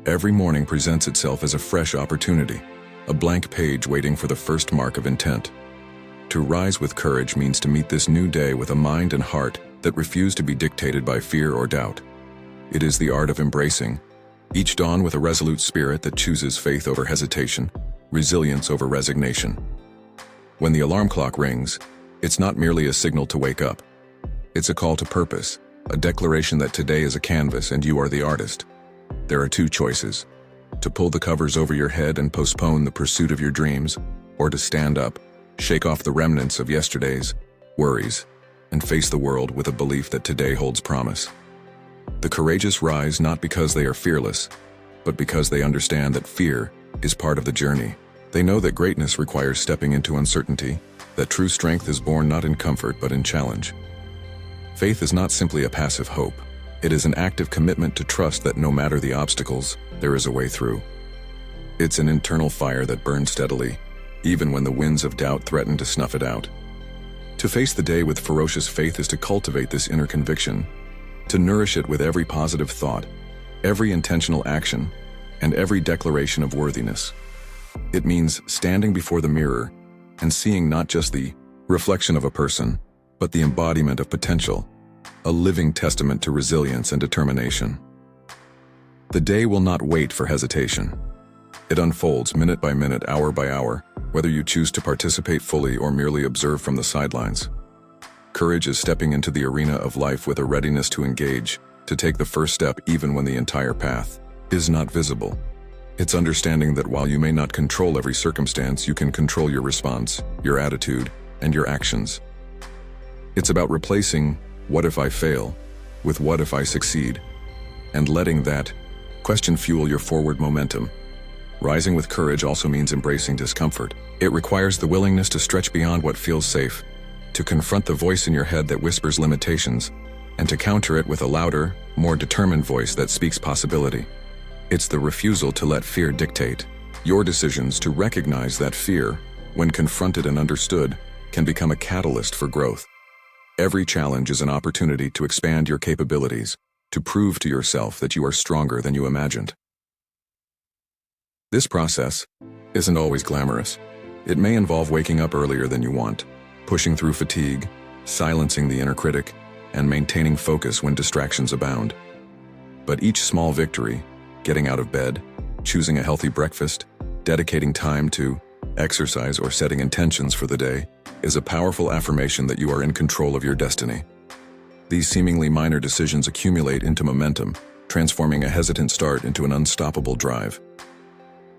Every morning presents itself as a fresh opportunity, a blank page waiting for the first mark of intent. To rise with courage means to meet this new day with a mind and heart that refuse to be dictated by fear or doubt. It is the art of embracing each dawn with a resolute spirit that chooses faith over hesitation, resilience over resignation. When the alarm clock rings, it's not merely a signal to wake up. It's a call to purpose, a declaration that today is a canvas and you are the artist. There are two choices: to pull the covers over your head and postpone the pursuit of your dreams, or to stand up, shake off the remnants of yesterday's worries, and face the world with a belief that today holds promise. The courageous rise not because they are fearless, but because they understand that fear is part of the journey. They know that greatness requires stepping into uncertainty, that true strength is born not in comfort but in challenge. Faith is not simply a passive hope. It is an active commitment to trust that no matter the obstacles, there is a way through. It's an internal fire that burns steadily, even when the winds of doubt threaten to snuff it out. To face the day with ferocious faith is to cultivate this inner conviction, to nourish it with every positive thought, every intentional action, and every declaration of worthiness. It means standing before the mirror and seeing not just the reflection of a person, but the embodiment of potential, a living testament to resilience and determination. The day will not wait for hesitation. It unfolds minute by minute, hour by hour, whether you choose to participate fully or merely observe from the sidelines. Courage is stepping into the arena of life with a readiness to engage, to take the first step even when the entire path is not visible. It's understanding that while you may not control every circumstance, you can control your response, your attitude, and your actions. It's about replacing "what if I fail" with "what if I succeed," and letting that question fuel your forward momentum. Rising with courage also means embracing discomfort. It requires the willingness to stretch beyond what feels safe, to confront the voice in your head that whispers limitations, and to counter it with a louder, more determined voice that speaks possibility. It's the refusal to let fear dictate your decisions, to recognize that fear, when confronted and understood, can become a catalyst for growth. Every challenge is an opportunity to expand your capabilities, to prove to yourself that you are stronger than you imagined. This process isn't always glamorous. It may involve waking up earlier than you want, pushing through fatigue, silencing the inner critic, and maintaining focus when distractions abound. But each small victory, getting out of bed, choosing a healthy breakfast, dedicating time to exercise, or setting intentions for the day, is a powerful affirmation that you are in control of your destiny. These seemingly minor decisions accumulate into momentum, transforming a hesitant start into an unstoppable drive.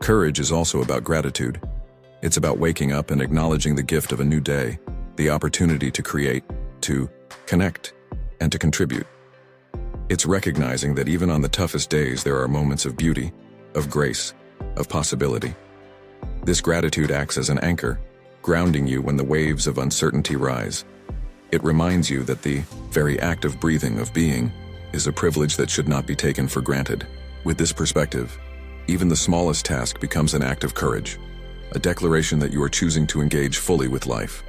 Courage is also about gratitude. It's about waking up and acknowledging the gift of a new day, the opportunity to create, to connect, and to contribute. It's recognizing that even on the toughest days there are moments of beauty, of grace, of possibility. This gratitude acts as an anchor, grounding you when the waves of uncertainty rise. It reminds you that the very act of breathing, of being, is a privilege that should not be taken for granted. With this perspective, even the smallest task becomes an act of courage, a declaration that you are choosing to engage fully with life.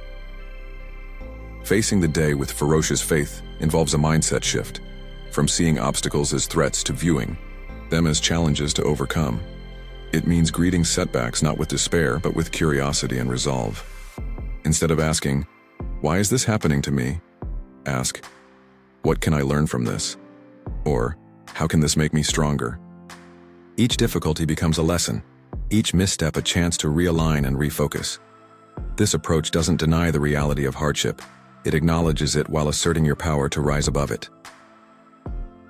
Facing the day with ferocious faith involves a mindset shift, from seeing obstacles as threats to viewing them as challenges to overcome. It means greeting setbacks not with despair, but with curiosity and resolve. Instead of asking, "Why is this happening to me?" ask, "What can I learn from this?" Or, "How can this make me stronger?" Each difficulty becomes a lesson, each misstep a chance to realign and refocus. This approach doesn't deny the reality of hardship. It acknowledges it while asserting your power to rise above it.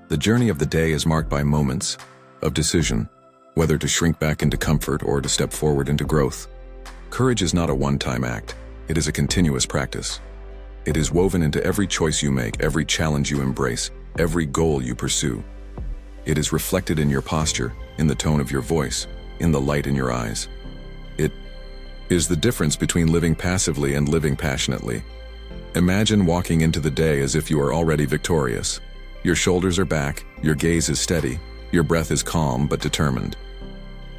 The journey of the day is marked by moments of decision, whether to shrink back into comfort or to step forward into growth. Courage is not a one-time act. It is a continuous practice. It is woven into every choice you make, every challenge you embrace, every goal you pursue. It is reflected in your posture, in the tone of your voice, in the light in your eyes. It is the difference between living passively and living passionately. Imagine walking into the day as if you are already victorious. Your shoulders are back, your gaze is steady, your breath is calm but determined.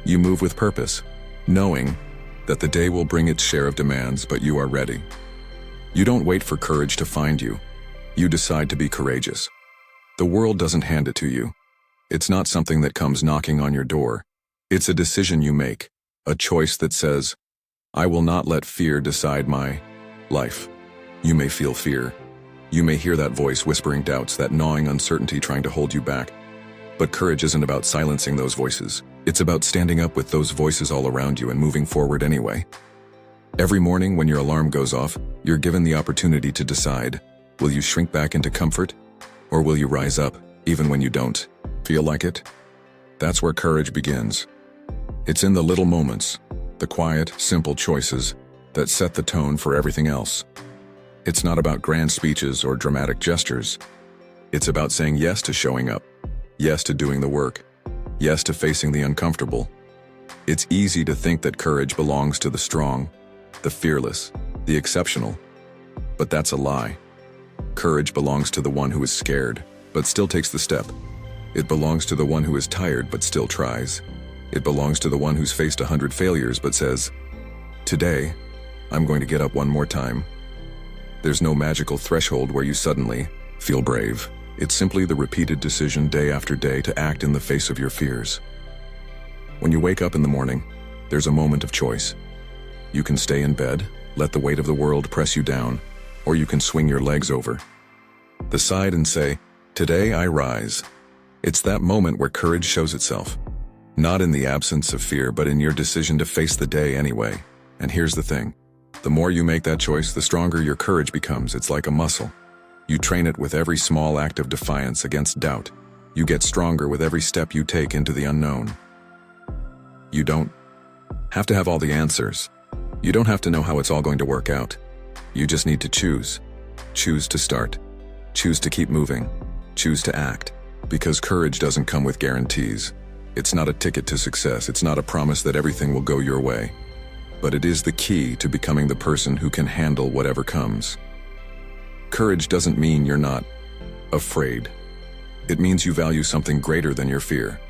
You move with purpose, knowing that the day will bring its share of demands, but you are ready. You don't wait for courage to find you. You decide to be courageous. The world doesn't hand it to you. It's not something that comes knocking on your door. It's a decision you make, a choice that says, I will not let fear decide my life. You may feel fear. You may hear that voice whispering doubts, that gnawing uncertainty trying to hold you back. But courage isn't about silencing those voices. It's about standing up with those voices all around you and moving forward anyway. Every morning when your alarm goes off, you're given the opportunity to decide, will you shrink back into comfort? Or will you rise up, even when you don't feel like it? That's where courage begins. It's in the little moments, the quiet, simple choices that set the tone for everything else. It's not about grand speeches or dramatic gestures. It's about saying yes to showing up, yes to doing the work, yes to facing the uncomfortable. It's easy to think that courage belongs to the strong, the fearless, the exceptional. But that's a lie. Courage belongs to the one who is scared, but still takes the step. It belongs to the one who is tired, but still tries. It belongs to the one who's faced 100 failures, but says, today, I'm going to get up one more time. There's no magical threshold where you suddenly feel brave. It's simply the repeated decision day after day to act in the face of your fears. When you wake up in the morning, there's a moment of choice. You can stay in bed, let the weight of the world press you down, or you can swing your legs over the side and say, today I rise. It's that moment where courage shows itself. Not in the absence of fear, but in your decision to face the day anyway. And here's the thing. The more you make that choice, the stronger your courage becomes. It's like a muscle. You train it with every small act of defiance against doubt. You get stronger with every step you take into the unknown. You don't have to have all the answers. You don't have to know how it's all going to work out. You just need to choose. Choose to start. Choose to keep moving. Choose to act. Because courage doesn't come with guarantees. It's not a ticket to success. It's not a promise that everything will go your way. But it is the key to becoming the person who can handle whatever comes. Courage doesn't mean you're not afraid. It means you value something greater than your fear.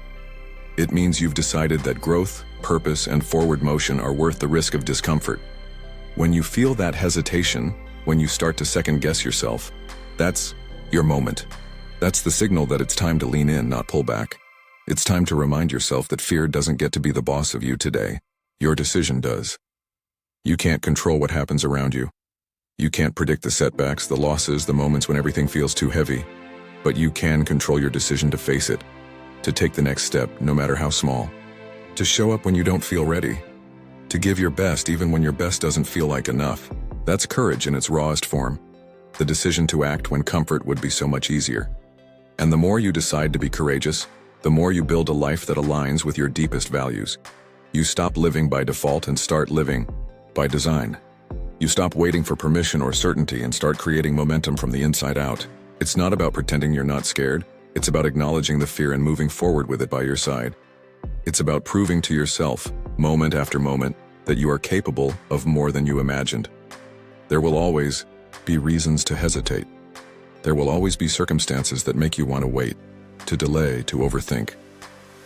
It means you've decided that growth, purpose, and forward motion are worth the risk of discomfort. When you feel that hesitation, when you start to second-guess yourself, that's your moment. That's the signal that it's time to lean in, not pull back. It's time to remind yourself that fear doesn't get to be the boss of you today. Your decision does. You can't control what happens around you. You can't predict the setbacks, the losses, the moments when everything feels too heavy. But you can control your decision to face it, to take the next step, no matter how small, to show up when you don't feel ready, to give your best even when your best doesn't feel like enough. That's courage in its rawest form. The decision to act when comfort would be so much easier. And the more you decide to be courageous, the more you build a life that aligns with your deepest values. You stop living by default and start living by design. You stop waiting for permission or certainty and start creating momentum from the inside out. It's not about pretending you're not scared. It's about acknowledging the fear and moving forward with it by your side. It's about proving to yourself, moment after moment, that you are capable of more than you imagined. There will always be reasons to hesitate. There will always be circumstances that make you want to wait, to delay, to overthink.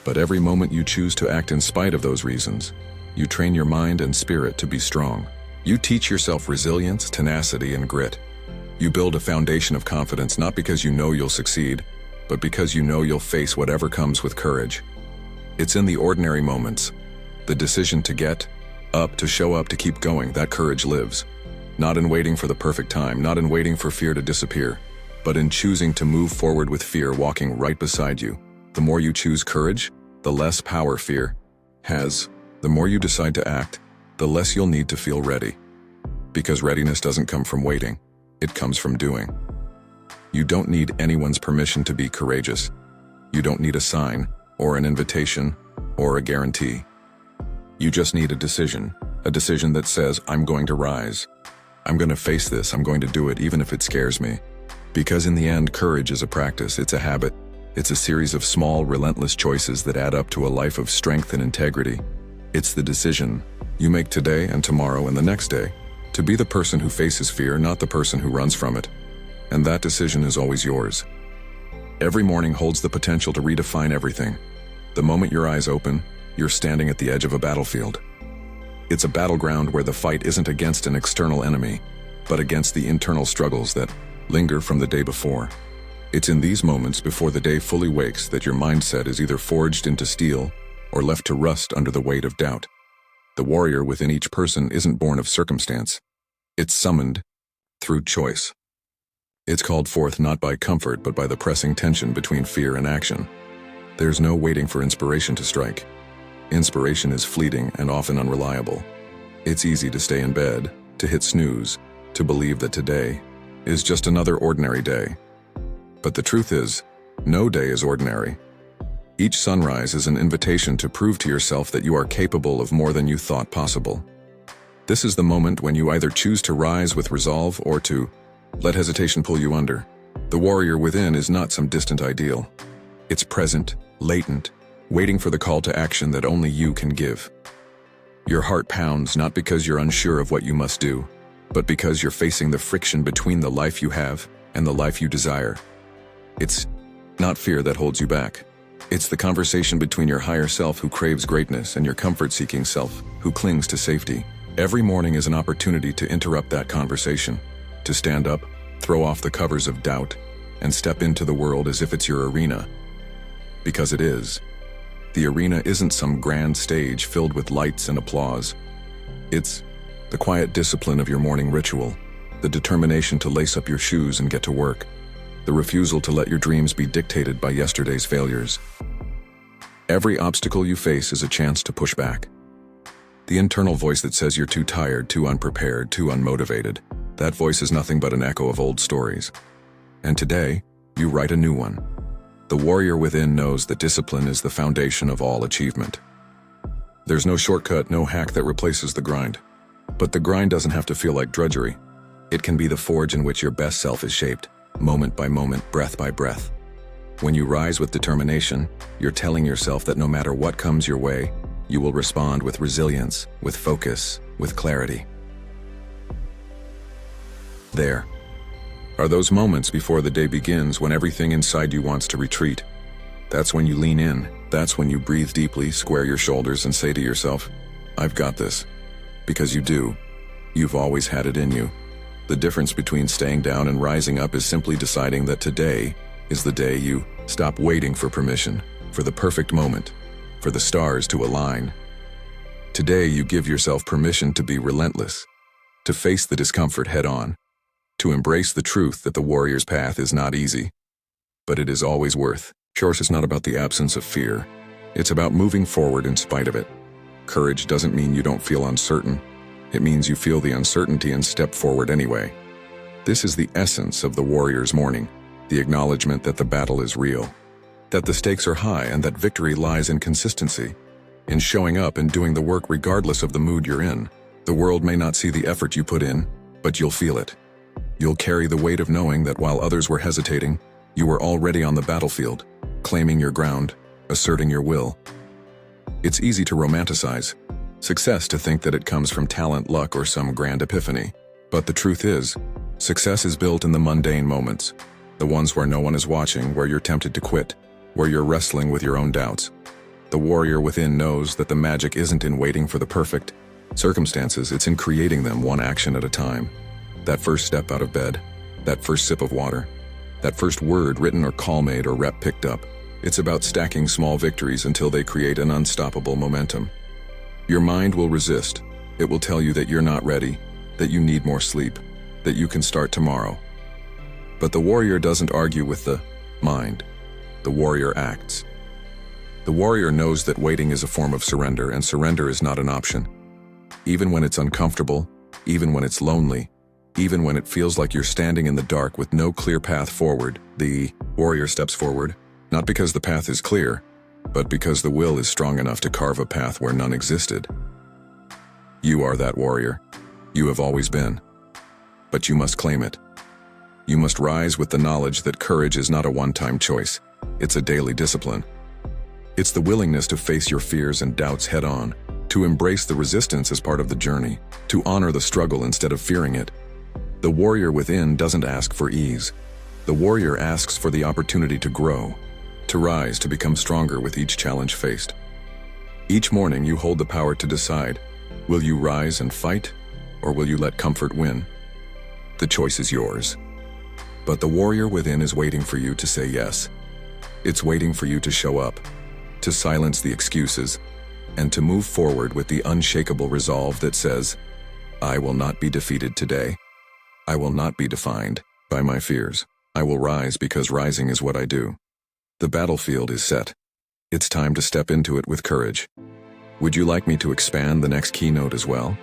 But every moment you choose to act in spite of those reasons, you train your mind and spirit to be strong. You teach yourself resilience, tenacity, and grit. You build a foundation of confidence not because you know you'll succeed, but because you know you'll face whatever comes with courage. It's in the ordinary moments, the decision to get up, to show up, to keep going, that courage lives. Not in waiting for the perfect time, not in waiting for fear to disappear, but in choosing to move forward with fear walking right beside you. The more you choose courage, the less power fear has. The more you decide to act, the less you'll need to feel ready. Because readiness doesn't come from waiting, it comes from doing. You don't need anyone's permission to be courageous. You don't need a sign, or an invitation, or a guarantee. You just need a decision that says, I'm going to rise. I'm going to face this, I'm going to do it even if it scares me. Because in the end, courage is a practice, it's a habit. It's a series of small, relentless choices that add up to a life of strength and integrity. It's the decision you make today and tomorrow and the next day to be the person who faces fear, not the person who runs from it. And that decision is always yours. Every morning holds the potential to redefine everything. The moment your eyes open, you're standing at the edge of a battlefield. It's a battleground where the fight isn't against an external enemy, but against the internal struggles that linger from the day before. It's in these moments before the day fully wakes that your mindset is either forged into steel or left to rust under the weight of doubt. The warrior within each person isn't born of circumstance. It's summoned through choice. It's called forth not by comfort but by the pressing tension between fear and action. There's no waiting for inspiration to strike. Inspiration is fleeting and often unreliable. It's easy to stay in bed, to hit snooze, to believe that today is just another ordinary day. But the truth is, no day is ordinary. Each sunrise is an invitation to prove to yourself that you are capable of more than you thought possible. This is the moment when you either choose to rise with resolve or to let hesitation pull you under. The warrior within is not some distant ideal. It's present, latent, waiting for the call to action that only you can give. Your heart pounds not because you're unsure of what you must do, but because you're facing the friction between the life you have and the life you desire. It's not fear that holds you back. It's the conversation between your higher self who craves greatness and your comfort-seeking self who clings to safety. Every morning is an opportunity to interrupt that conversation, to stand up, throw off the covers of doubt, and step into the world as if it's your arena. Because it is. The arena isn't some grand stage filled with lights and applause. It's the quiet discipline of your morning ritual, the determination to lace up your shoes and get to work, the refusal to let your dreams be dictated by yesterday's failures. Every obstacle you face is a chance to push back. The internal voice that says you're too tired, too unprepared, too unmotivated, that voice is nothing but an echo of old stories. And today, you write a new one. The warrior within knows that discipline is the foundation of all achievement. There's no shortcut, no hack that replaces the grind. But the grind doesn't have to feel like drudgery. It can be the forge in which your best self is shaped, moment by moment, breath by breath. When you rise with determination, you're telling yourself that no matter what comes your way, you will respond with resilience, with focus, with clarity. There are those moments before the day begins when everything inside you wants to retreat. That's when you lean in. That's when you breathe deeply, square your shoulders, and say to yourself, I've got this. Because you do. You've always had it in you. The difference between staying down and rising up is simply deciding that today is the day you stop waiting for permission, for the perfect moment, for the stars to align. Today you give yourself permission to be relentless, to face the discomfort head on, to embrace the truth that the warrior's path is not easy, but it is always worth. Courage is not about the absence of fear. It's about moving forward in spite of it. Courage doesn't mean you don't feel uncertain. It means you feel the uncertainty and step forward anyway. This is the essence of the warrior's morning, the acknowledgement that the battle is real, that the stakes are high, and that victory lies in consistency, in showing up and doing the work regardless of the mood you're in. The world may not see the effort you put in, but you'll feel it. You'll carry the weight of knowing that while others were hesitating, you were already on the battlefield, claiming your ground, asserting your will. It's easy to romanticize success, to think that it comes from talent, luck, or some grand epiphany. But the truth is, success is built in the mundane moments, the ones where no one is watching, where you're tempted to quit, where you're wrestling with your own doubts. The warrior within knows that the magic isn't in waiting for the perfect circumstances, it's in creating them one action at a time. That first step out of bed, that first sip of water, that first word written or call made or rep picked up. It's about stacking small victories until they create an unstoppable momentum. Your mind will resist. It will tell you that you're not ready, that you need more sleep, that you can start tomorrow. But the warrior doesn't argue with the mind. The warrior acts. The warrior knows that waiting is a form of surrender, and surrender is not an option. Even when it's uncomfortable, even when it's lonely, even when it feels like you're standing in the dark with no clear path forward, the warrior steps forward, not because the path is clear, but because the will is strong enough to carve a path where none existed. You are that warrior. You have always been. But you must claim it. You must rise with the knowledge that courage is not a one-time choice. It's a daily discipline. It's the willingness to face your fears and doubts head-on, to embrace the resistance as part of the journey, to honor the struggle instead of fearing it. The warrior within doesn't ask for ease. The warrior asks for the opportunity to grow, to rise, to become stronger with each challenge faced. Each morning you hold the power to decide, will you rise and fight, or will you let comfort win? The choice is yours. But the warrior within is waiting for you to say yes. It's waiting for you to show up, to silence the excuses, and to move forward with the unshakable resolve that says, I will not be defeated today. I will not be defined by my fears. I will rise because rising is what I do. The battlefield is set. It's time to step into it with courage. Would you like me to expand the next keynote as well?